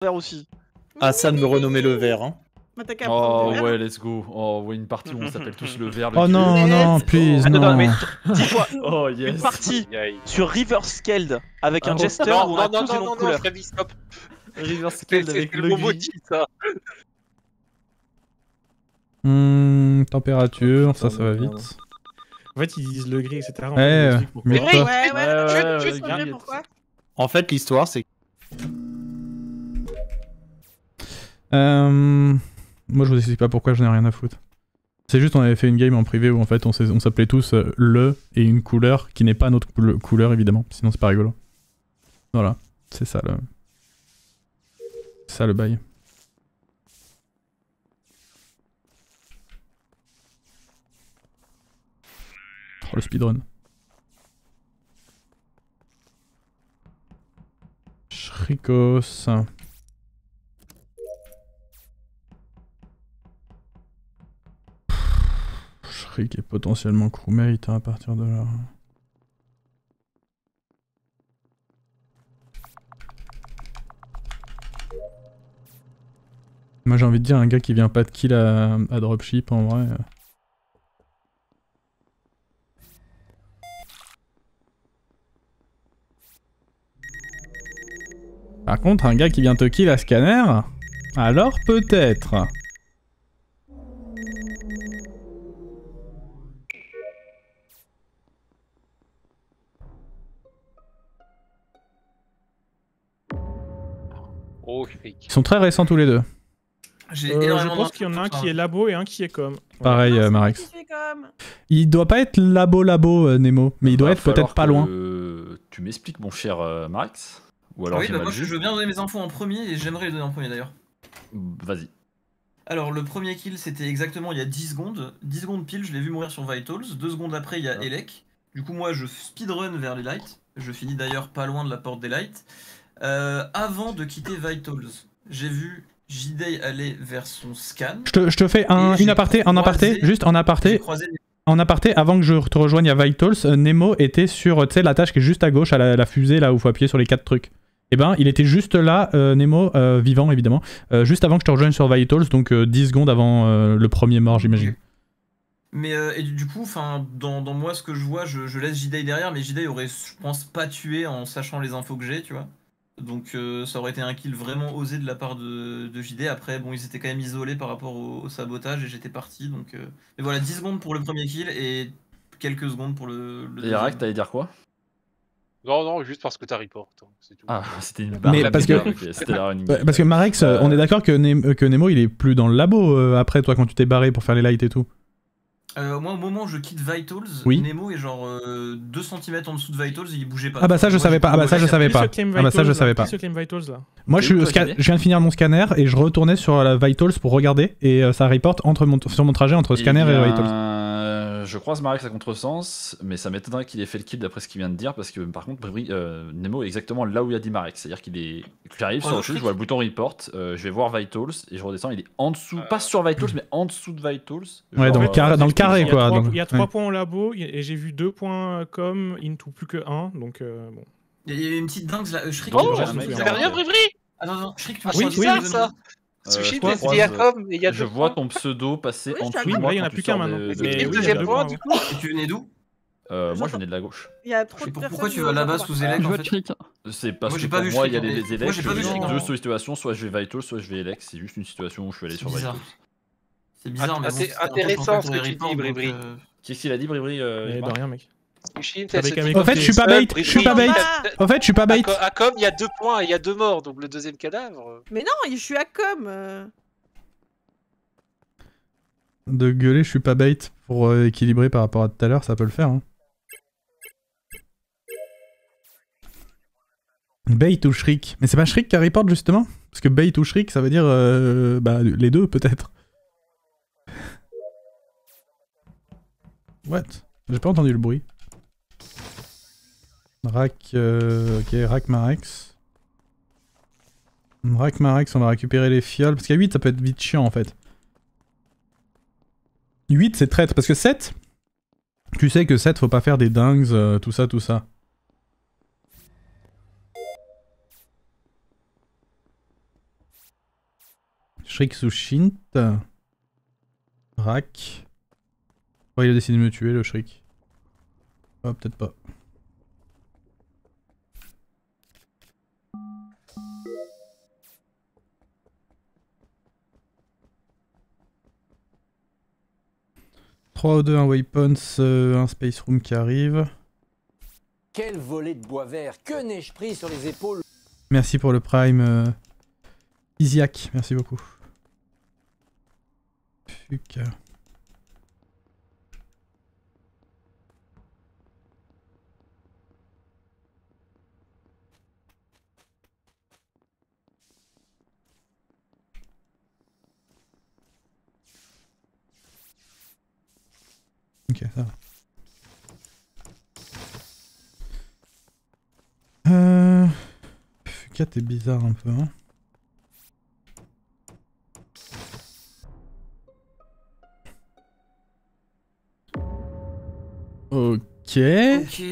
vert aussi. Ah, ça de me renommer le vert, hein. Bah, t'as qu'à Oh prendre le vert. ouais, let's go. Oh ouais, une partie où on s'appelle tous le vert. Oh non, non, please, Attends, non. mais dis-moi, Oh yes. une partie sur River Scaled avec Ah un bon. jester Non, où on a non, tous des non, noms non, de couleurs. Freddy, stop. River Scaled avec C'est le le mot gris. motif, ça. Température, ça va vite. En fait, ils disent le gris, etc. En Ouais, fait, ils expliquent pourquoi. mais Ouais, toi- ouais, Ouais, Juste ouais, montrer gris. pourquoi. En fait, l'histoire, c'est... Moi, je vous explique pas pourquoi, je n'ai rien à foutre. C'est juste, on avait fait une game en privé où en fait, on s'appelait tous le et une couleur qui n'est pas notre couleur, évidemment. Sinon, c'est pas rigolo. Voilà, c'est ça le... C'est ça le bail. Oh, le speedrun. Shrikos. Shrik est potentiellement crewmate hein, à partir de là. Moi j'ai envie de dire un gars qui vient pas de kill à dropship en vrai. Par contre un gars qui vient te kill à scanner, alors peut-être. Oh, Shriek. Ils sont très récents tous les deux. J'ai Je énormément pense qu'il y en a un qui est labo et un qui est com. Pareil Non, c'est moi Marex. qui suis comme. Il doit pas être labo Nemo, mais il doit être peut-être pas loin. Tu m'expliques mon cher Max. Ou alors Ah oui, j'ai bah mal moi je vu. veux bien donner mes infos en premier et j'aimerais les donner en premier d'ailleurs. Vas-y. Alors le premier kill c'était exactement il y a 10 secondes. 10 secondes pile, je l'ai vu mourir sur Vitals. 2 secondes après il y a Elec. Du coup moi je speedrun vers les lights. Je finis d'ailleurs pas loin de la porte des lights. Avant de quitter Vitals, j'ai vu J-Day aller vers son scan. Je te fais Et une aparté, en aparté, croisé- juste en J'ai aparté. croisé En aparté, avant que je te rejoigne à Vitals, Nemo était sur la tâche qui est juste à gauche, à la fusée, là où il faut appuyer sur les 4 trucs. Et ben, il était juste là, Nemo, vivant évidemment, juste avant que je te rejoigne sur Vitals, donc 10 secondes avant le premier mort, j'imagine. Mais et du coup, dans moi, ce que je vois, je laisse J-Day derrière, mais J-Day aurait, je pense, pas tué en sachant les infos que j'ai, tu vois. Donc ça aurait été un kill vraiment osé de la part de J-Day. Après, bon, ils étaient quand même isolés par rapport au sabotage et j'étais parti. Donc, mais voilà, 10 secondes pour le premier kill et quelques secondes pour le Et deuxième. Arak, t'allais dire quoi? Non, non, juste parce que t'as report, hein, c'est tout. Ah, c'était une Mais barre. parce que- Ok, c'était la running. Parce que Marex, on est d'accord que, Nemo il est plus dans le labo après toi quand tu t'es barré pour faire les lights et tout. Moi, au moment où je quitte Vitals, Oui. Nemo est genre 2 cm en dessous de Vitals, il bougeait pas. Ah bah ça je Moi, savais pas, ah bah ça je savais pas. Ah bah ça je savais pas. Qui se claim Vitals là? Moi T'es où, toi, je viens de finir mon scanner et je retournais sur la Vitals pour regarder et ça reporte sur mon trajet entre scanner et Vitals. Je croise Marex à contresens, mais ça m'étonnerait qu'il ait fait le kill d'après ce qu'il vient de dire, parce que par contre, Nemo est exactement là où il a dit Marex. C'est-à-dire qu'il est. J'arrive sur le truc, je vois le bouton report, je vais voir Vitals et je redescends, il est en dessous, pas sur Vitals, mais en dessous de Vitals. Ouais, dans le carré, quoi. Il y a 3 points au labo et j'ai vu 2 points com, into plus que 1, donc bon. Il y a une petite dingue là. Shriek, Oh, il me un mec, c'est rien, Brivry. Attends, Shriek, tu Ah, me c'est croises bizarre, deux ça. secondes. Sushi, je t'es croise, dit à com, et il y a Je deux vois points. ton pseudo passer Oui, en je dessous suis de à moi Là, il y en a quand plus tu sors qu'un maintenant. de- Et Mais le oui, il y a deuxième deux point, points, du ouais. coup. Et tu venais d'où? Moi je venais de la gauche. Il y a trop de Pourquoi personnes. tu vas là-bas sous Elec en fait? C'est parce Moi, que j'ai pas pour vu moi il y a Shriek, les moi, élèves, j'ai pas vu j'ai Shriek, deux hein. situations, soit je vais Vitals, soit je vais Elec. C'est juste une situation où je suis allé C'est sur bizarre. Vitals. C'est bizarre, mais bon, c'était un peu Intéressant ce pour que les tu dis, reports, Bribri. donc, Qu'est-ce qu'il a dit, Bribri Mais de rien, mec. Sushi, Avec un mec Au fait, je suis pas bait, je suis pas bait. Au fait, je suis pas bait. À com, il y a 2 points et il y a 2 morts, donc le deuxième cadavre. Mais non, je suis à com. De gueuler, je suis pas bait pour équilibrer par rapport à tout à l'heure, ça peut le faire. Hein. Bait ou Shriek. Mais c'est pas Shriek qui reporte justement? Parce que bait ou Shriek, ça veut dire bah, les deux peut-être. What? J'ai pas entendu le bruit. Rack, ok, Rack Marex. Rack Marex, on va récupérer les fioles. Parce qu'à 8, ça peut être vite chiant en fait. 8, c'est traître. Parce que 7, tu sais que 7, faut pas faire des dingues, tout ça, tout ça. Shriek sous Shint. Rack. Oh, il a décidé de me tuer le Shriek. Oh, peut-être pas. « 3 ou 2, un Weapons, un Space Room qui arrive. » Quel volet de bois vert, que n'ai-je pris sur les épaules? Merci pour le Prime. Isiac, merci beaucoup. Fuck. Ok, ça va. Fuka, t'es bizarre un peu, hein. Ok. Ok.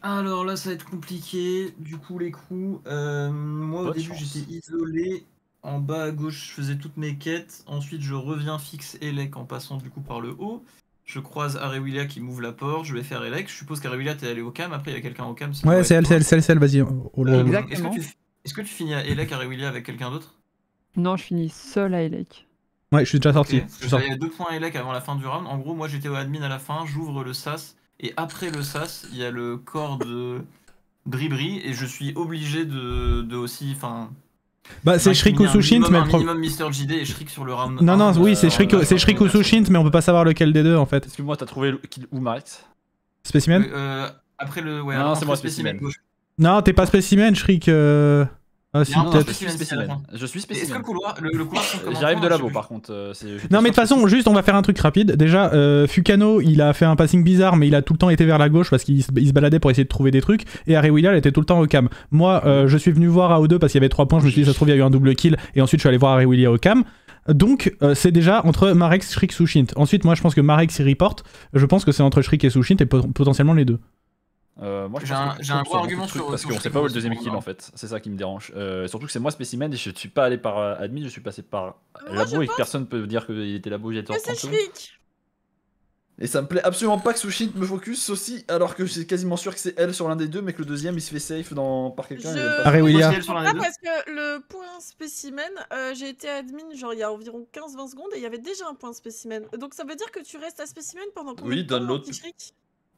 Alors là, ça va être compliqué. Du coup, les coups. Moi, au Bonne début, chance. j'étais isolé. En bas à gauche, je faisais toutes mes quêtes. Ensuite, je reviens fixe Elec en passant du coup par le haut. Je croise Arewilia qui m'ouvre la porte. Je vais faire Elec. Je suppose qu'Arewilia, t'es allé au cam. Après, il y a quelqu'un au cam. Ouais, c'est elle, vas-y. Exactement. Est-ce que tu finis à Elec, Arewilia avec quelqu'un d'autre? Non, je finis seul à Elec. Ouais, je suis déjà sorti. Ok, parce que il y a 2 points Elec avant la fin du round. En gros, moi j'étais au admin à la fin, j'ouvre le sas, et après le sas, il y a le corps de Bribri, et je suis obligé de aussi. Enfin. Bah, c'est Shriek ou Sushint, mais le minimum Mr. JD et Shriek sur le round. Non, non, 1, oui, c'est Shriek ou Sushint, mais on peut pas savoir lequel des deux en fait. Excuse-moi, t'as trouvé kill où Marx? Spécimen? Après le. Ouais, Non, alors, c'est entre moi, Spécimen. gauche. Non, t'es pas Spécimen, Shriek. Ah, si, Non, peut-être. Spécimen, c'est à la fin. Je suis Est-ce que spécimen. le couloir. Le couloir compte comme un J'arrive point, de je labo sais plus. par contre. Non, mais de toute façon, juste on va faire un truc rapide. Déjà, Fukano, il a fait un passing bizarre, mais il a tout le temps été vers la gauche parce qu'il se baladait pour essayer de trouver des trucs. Et Arewilia, il était tout le temps au cam. Moi, je suis venu voir AO2 parce qu'il y avait 3 points. Je me suis dit, ça se trouve, il y a eu un double kill. Et ensuite, je suis allé voir Arewilia au cam. Donc, c'est déjà entre Marex, Shriek, Sushint. Ensuite, moi, je pense que Marex, il report. Je pense que c'est entre Shriek et Sushint et potentiellement les deux. Moi, J'ai un gros argument sur. parce qu'on sait pas où est le deuxième kill en fait, c'est ça qui me dérange. Surtout que c'est moi spécimen et je suis pas allé par admin, je suis passé par labo et que personne peut dire qu'il était labo il y a 30 c'est secondes. Shriek. Et ça me plaît absolument pas que Sushint me focus aussi, alors que c'est quasiment sûr que c'est elle sur l'un des deux, mais que le deuxième il se fait safe par quelqu'un. Arewilia. Ah, parce que le point spécimen, j'ai été admin genre il y a environ 15-20 secondes et il y avait déjà un point spécimen. Donc ça veut dire que tu restes à spécimen pendant combien de temps, download. petit Shriek ?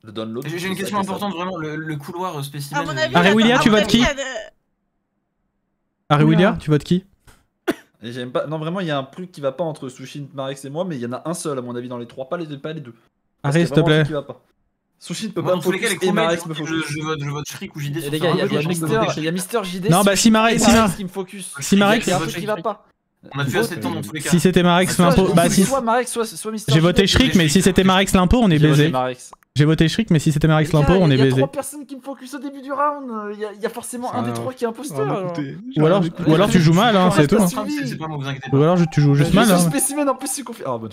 Le download. J'ai une question importante, vraiment. Le couloir spécimen. À mon avis, Arewilia, tu votes qui? Arewilia, Oula. tu votes qui? Et j'aime pas. Non, vraiment, il y a un truc qui va pas entre Sushint, Marex et moi, mais il y en a un seul à mon avis dans les trois, pas les deux. Arrête, s'il te plaît. Sushint peut Moi, pas dans me tous les cas, focus les et chromates, Marex me focus. je vote Shriek ou JD sur Les gars, il y a Mister JD. Non, bah si Marex qui me focus. Si Marex- Il y a un truc qui va pas. On a plus assez de temps dans tous les cas. Si c'était Marex l'impôt, bah si. Soit Marex, soit Mister. J'ai voté Shriek, mais si c'était Marex l'impôt, on est baisé. J'ai voté Shriek, mais si c'était Marex l'impôt, on est Il y a baisé. 3 personnes qui me focus au début du round. Il y a forcément un des 3 qui est imposteur. Ou alors tu joues mal, hein, c'est tout. hein. C'est pas moi, vous inquiétez pas. Ou alors tu joues juste mal. Je suis hein. spécimen en plus, c'est confiant. Ah, bon.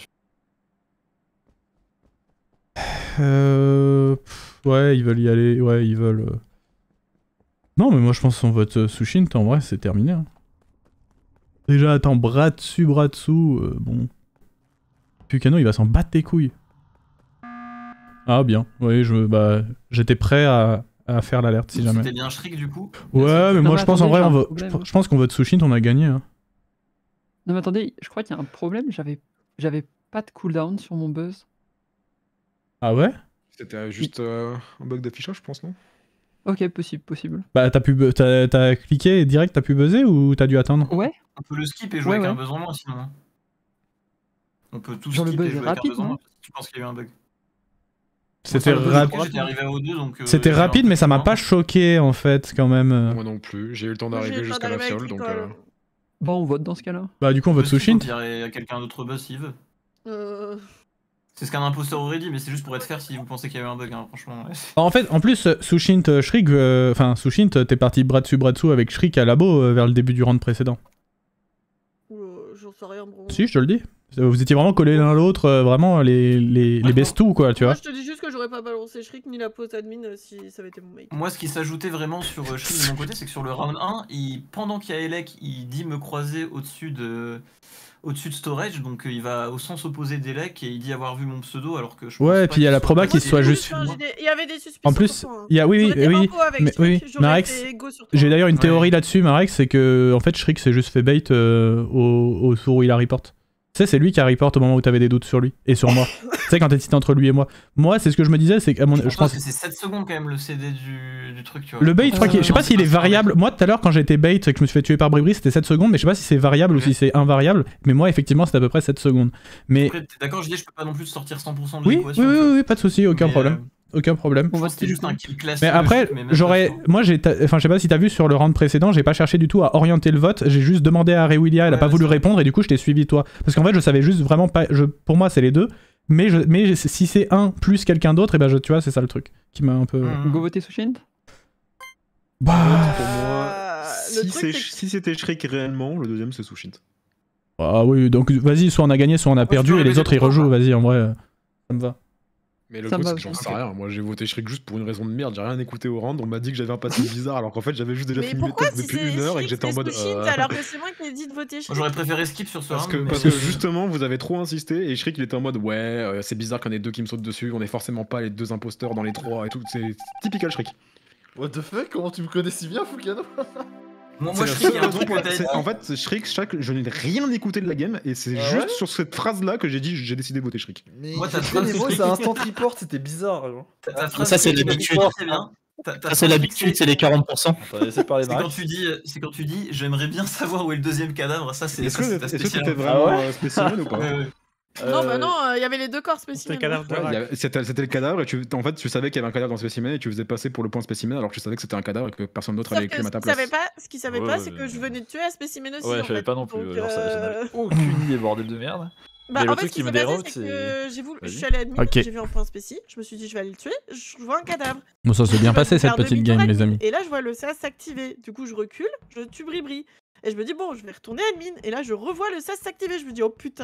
Ouais, ils veulent y aller. Ouais, ils veulent. Non, mais moi je pense qu'on vote Sushint, en vrai, c'est terminé. hein. Déjà, attends, bras dessus, bon. Fukano, il va s'en battre les couilles. Ah, bien. Oui, j'étais prêt à faire l'alerte si jamais. C'était bien Shriek du coup. Ouais, mais moi mais je pense en attendez, vrai, j'ai un on vote. problème. Je pense qu'on vote Sushint, on a gagné. hein. Non mais attendez, je crois qu'il y a un problème, j'avais pas de cooldown sur mon buzz. Ah ouais? C'était juste un bug d'affichage, je pense, non? Ok, possible. Bah, t'as cliqué et direct, t'as pu buzzer ou t'as dû attendre? Ouais, On peut le skip et jouer Ouais, avec un ouais. buzz en moins sinon. hein. On peut tout Genre le skip et buzz jouer avec un rapide, buzz en non moins. Si tu penses qu'il y a eu un bug. C'était Enfin, le buzz, rapide. J'étais arrivé à O2 donc. C'était j'ai rapide, un mais ça m'a peu pas choqué en fait, quand même. Moi non plus, j'ai eu le temps Moi, j'ai d'arriver eu le temps jusqu'à la d'arriver avec fiole, donc... l'école. bon on vote dans ce cas-là. Bah, du coup, on vote Le skip, Sushint. Il y a quelqu'un d'autre buzz s'il veut. Euh, C'est ce qu'un imposteur aurait dit, mais c'est juste pour être fair si vous pensez qu'il y a eu un bug, hein, franchement. ouais. En plus, Sushint, Shriek, enfin, Sushint, t'es parti bras dessus avec Shriek à labo vers le début du round précédent. J'en sais rien, bro. Si, je te le dis. Vous étiez vraiment collés l'un à l'autre, vraiment les bestous quoi, tu vois. Moi, je te dis juste que j'aurais pas balancé Shriek ni la pause admin si ça avait été mon mec. Moi, ce qui s'ajoutait vraiment sur Shriek de mon côté, c'est que sur le round 1, pendant qu'il y a Elec, il dit me croiser au-dessus de storage, donc il va au sens opposé d'Elec et il dit avoir vu mon pseudo alors que je pense Ouais, et pas puis il y a qu'il la soit proba passé. qui soit juste. Il y avait des suspicions. En plus, pour toi, hein. il y a oui, J'aurais été oui, Inco avec mais Shriek, oui, j'aurais Marex, été Ego sur toi. j'ai d'ailleurs une Ouais. théorie là-dessus, Marex, c'est que en fait Shriek s'est juste fait bait au tour où il a report. Tu sais, c'est lui qui a report au moment où t'avais des doutes sur lui et sur moi. Tu sais, quand t'hésitais entre lui et moi. Moi, c'est ce que je me disais, c'est que je pense que c'est 7 secondes quand même le CD du truc, tu vois. le bait, je crois je sais pas s'il est variable. Moi, tout à l'heure, quand j'ai été bait et que je me suis fait tuer par Bribri, c'était 7 secondes, mais je sais pas si c'est variable ou si c'est invariable. Mais moi, effectivement, c'était à peu près 7 secondes. Mais Après, t'es d'accord, je dis, je peux pas non plus sortir 100% de oui, l'équation. oui, pas de souci, aucun Mais, problème. Aucun problème. Je pense que c'était juste un kill classique. Mais après, j'aurais. Moi, enfin, je sais pas si t'as vu sur le round précédent, j'ai pas cherché du tout à orienter le vote. J'ai juste demandé à Rewilia, elle a pas voulu répondre et du coup, je t'ai suivi toi. Parce qu'en fait, je savais juste vraiment pas. Pour moi, c'est les deux. Mais si c'est un plus quelqu'un d'autre, et ben, tu vois, c'est ça le truc qui m'a un peu. Go voter Sushint. Bah. Pour moi, le truc, si c'était Shriek réellement, le deuxième c'est Sushint. Ah oui, donc vas-y, soit on a gagné, soit on a perdu et les autres ils rejouent. Vas-y, en vrai, ça me va. Mais le Ça truc, me c'est va que j'en aussi. sais rien. Moi, j'ai voté Shriek juste pour une raison de merde. J'ai rien écouté au round. On m'a dit que j'avais un passif bizarre, alors qu'en fait, j'avais juste déjà Mais fini mes pourquoi tests si depuis c'est 1 heure et que Shriek, j'étais en mode. c'est Sushint alors que c'est moi qui ai dit de voter Shriek? J'aurais préféré skip sur ce Parce round. que, mais- parce que justement, vous avez trop insisté et Shriek il était en mode ouais, c'est bizarre qu'on ait deux qui me sautent dessus. On est forcément pas les deux imposteurs dans les trois et tout. C'est typical Shriek. What the fuck? Comment tu me connais si bien, Fulcano? Moi, C'est la je seule sais qu'il y a un raison truc pour que t'as laquelle- dit. En fait, Shriek, je n'ai rien écouté de la game et c'est Ah juste ouais sur cette phrase là que j'ai dit j'ai décidé de voter Shriek. Mais Moi, ta j'ai phrase, fait les mots, c'est instant report, c'était bizarre. genre. Ta phrase, Ça, c'est que tu l'habitude. dis très bien. Ta Ça, phrase, c'est l'habitude, c'est les 40%. Attends, laissez parler C'est quand Max. tu dis j'aimerais bien savoir où est le deuxième cadavre. Ça, c'est Est-ce ça, c'est que ta est-ce que spéciale. t'étais vraiment Ah ouais spécimen ou pas? Ouais, ouais. Non, bah non, il y avait les deux corps spécimens. cadavre de Ouais, Rack. c'était le cadavre et en fait tu savais qu'il y avait un cadavre dans le spécimen et tu faisais passer pour le point spécimen alors que tu savais que c'était un cadavre et que personne d'autre allait Sauf que écrire à ta ce qu'il place. savait pas, c'est que je venais de tuer un spécimen aussi. Ouais, en je savais fait. pas non plus. Donc, Genre, ça n'avait aucune idée, bordel de merde. Bah, Mais le en fait, truc ce qui qui me s'est passé, dérange, c'est c'est. que je Vas-y. suis allé admin, Ok. j'ai vu un point spéci, je me suis dit je vais aller le tuer, je vois un cadavre. Bon, ça s'est bien Je vais passé cette faire petite demi-tour game, les admin. amis. Et là, je vois le SAS s'activer. Du coup, je recule, je tue Bribri. Et je me dis, bon, je vais retourner admin. Et là, je revois le SAS s'activer. Je me dis, oh putain.